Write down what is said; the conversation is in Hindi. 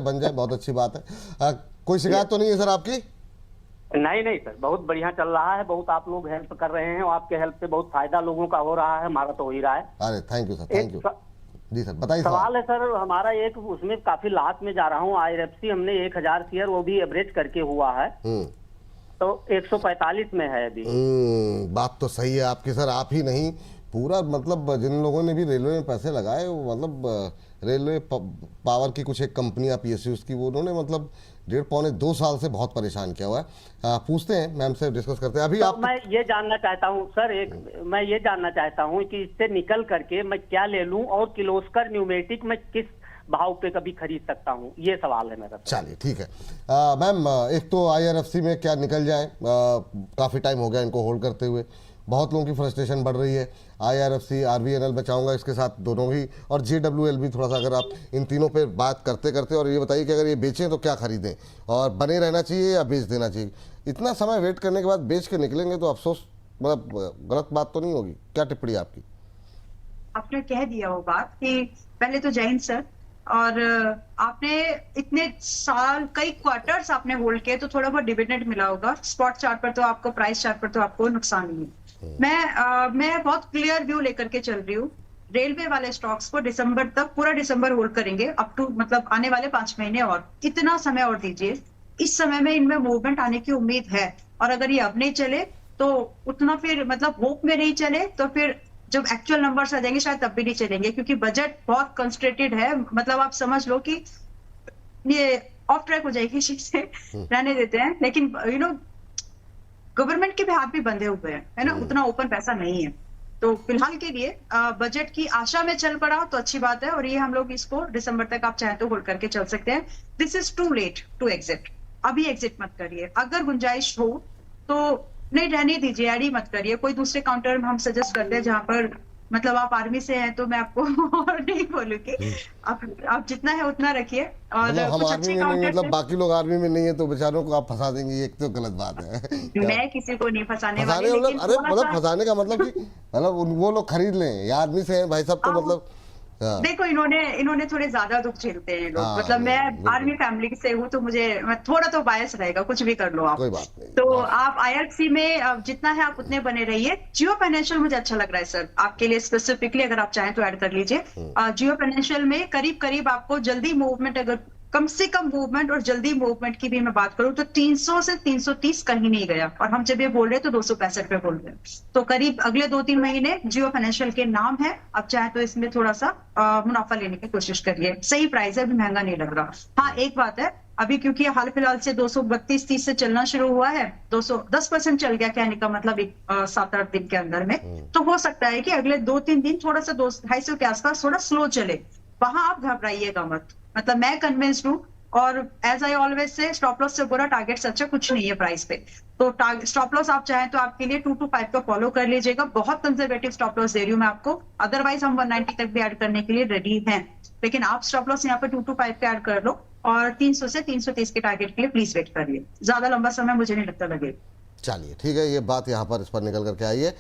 बन जाए, बहुत अच्छी बात है। कोई शिकायत तो नहीं है सर आपकी? नहीं नहीं सर, बहुत बढ़िया चल रहा है। बहुत आप लोग हेल्प कर रहे हैं और आपके हेल्प से बहुत फायदा लोगों का हो रहा है, हमारा तो हो ही रहा है। अरे thank you sir, thank you. जी सर बताइए। सवाल है सर हमारा एक, उसमें काफी लाभ में जा रहा हूँ। IRFC हमने 1000 शेयर, वो भी एवरेज करके हुआ है, तो 145 में है अभी। बात तो सही है आपकी सर। आप ही नहीं, पूरा मतलब जिन लोगों ने भी रेलवे में पैसे लगाए, वो मतलब रेलवे पावर की कुछ एक कंपनियां PSUs की, वो उन्होंने मतलब 1.5-2 साल से बहुत परेशान किया हुआ है। पूछते हैं मैम से, डिस्कस करते हैं अभी। तो आप मैं ये जानना चाहता हूँ सर, मैं ये जानना चाहता हूँ कि इससे निकल करके मैं क्या ले लूं, और किर्लोस्कर न्यूमेटिक मैं किस भाव पे कभी खरीद सकता हूँ, ये सवाल है मेरा। चलिए ठीक है मैम, एक तो IRFC में क्या निकल जाए, काफ़ी टाइम हो गया इनको होल्ड करते हुए, बहुत लोगों की फ्रस्ट्रेशन बढ़ रही है। IRFC, RVNL मैं चाहूँगा इसके साथ दोनों ही, और JWL भी थोड़ा सा, अगर आप इन तीनों पे बात करते करते और ये बताइए कि अगर ये बेचें तो क्या खरीदें, और बने रहना चाहिए या बेच देना चाहिए? इतना समय वेट करने के बाद बेच के निकलेंगे तो अफसोस, मतलब गलत बात तो नहीं होगी? क्या टिप्पणी आपकी? आपने कह दिया वो बात कि पहले तो जय हिंद सर, और आपने इतने साल, कई क्वार्टर्स आपने होल्ड किए, तो थोड़ा बहुत डिविडेंड मिला होगा। स्पॉट चार्ट पर तो आपको, प्राइस चार्ट पर तो आपको नुकसान नहीं है। मैं बहुत क्लियर व्यू लेकर के चल रही हूँ। रेलवे वाले स्टॉक्स को दिसंबर तक, पूरा दिसंबर होल्ड करेंगे, अप टू मतलब आने वाले 5 महीने, और इतना समय और दीजिए। इस समय में इनमें मूवमेंट आने की उम्मीद है, और अगर ये अब नहीं चले तो उतना, फिर मतलब होप में नहीं चले तो फिर जब एक्चुअल नंबर्स आ जाएंगे शायद तब भी नहीं चलेंगे, क्योंकि बजट बहुत कंस्ट्रेटेड है। मतलब आप समझ लो कि ये ऑफ ट्रैक हो जाएगी चीज से, रहने देते हैं। लेकिन गवर्नमेंट के भी हाथ भी बंधे हुए हैं, है ना, उतना ओपन पैसा नहीं है। तो फिलहाल के लिए बजट की आशा में चल पड़ा तो अच्छी बात है, और ये हम लोग इसको दिसंबर तक आप चाहे तो होल्ड करके चल सकते हैं। This is too late to exit. अभी एग्जिट मत करिए, अगर गुंजाइश हो तो नहीं, रहने दीजिए, ऐड ही मत करिए। कोई दूसरे काउंटर में हम सजेस्ट करते हैं जहां पर, मतलब आप आर्मी से हैं तो मैं आपको और नहीं बोलूंगी, आप जितना है उतना रखिए। और मतलब हम कुछ आर्मी अच्छे में नहीं, काउंटर मतलब से, बाकी लोग आर्मी में नहीं है तो बेचारों को आप फंसा देंगे, एक तो गलत बात है। क्या मैं किसी को नहीं फंसाने फंसाने, वाली, मतलब लेकिन अरे थोड़ा मतलब सा फंसाने का मतलब कि मतलब वो लोग खरीद लें, ये आर्मी से हैं भाई साहब, तो मतलब हाँ देखो, इन्होंने थोड़े ज्यादा दुख झेलते हैं लोग। हाँ, मतलब नहीं मैं बिल्कुल, आर्मी फैमिली से हूँ, तो मैं थोड़ा तो बायस रहेगा, कुछ भी कर लो आप। कोई बात नहीं। तो और आप IRFC में जितना है आप उतने बने रहिए। जियो फाइनेंशियल मुझे अच्छा लग रहा है सर, आपके लिए स्पेसिफिकली, अगर आप चाहें तो ऐड कर लीजिए। जियो फाइनेंशियल में करीब करीब आपको जल्दी मूवमेंट, अगर कम से कम मूवमेंट और जल्दी मूवमेंट की भी मैं बात करूं तो 300 से 330 कहीं नहीं गया, और हम जब ये बोल रहे हैं तो 265 पे बोल रहे हैं। तो करीब अगले 2-3 महीने जियो फाइनेंशियल के नाम है। अब चाहे तो इसमें थोड़ा सा मुनाफा लेने की कोशिश करिए, सही प्राइस है, अभी महंगा नहीं लग रहा। हाँ एक बात है, अभी क्योंकि हाल फिलहाल से 232-30 से चलना शुरू हुआ है, 210% चल गया, कहने का मतलब 7-8 दिन के अंदर में। तो हो सकता है कि अगले 2-3 दिन थोड़ा सा 250 के आसपास थोड़ा स्लो चले, वहां आप घबराइएगा मत। मतलब मैं कन्विंस्ड हूँ, और as I always say, stop loss से बुरा टारगेट से अच्छा कुछ नहीं है प्राइस पे। तो स्टॉप लॉस आप चाहें तो आपके लिए 2 to 5 का फॉलो कर लीजिएगा। बहुत कंजर्वेटिव स्टॉप लॉस दे रही हूँ मैं आपको, अदरवाइज हम 190 तक भी ऐड करने के लिए रेडी हैं। लेकिन आप स्टॉप लॉस यहाँ पे 2 to 5 पे ऐड कर लो, और 300 से 330 के टारगेट के लिए प्लीज वेट करिए। ज्यादा लंबा समय मुझे नहीं लगता लगेगा। चलिए ठीक है, ये बात यहाँ पर इस पर निकल करके आई है।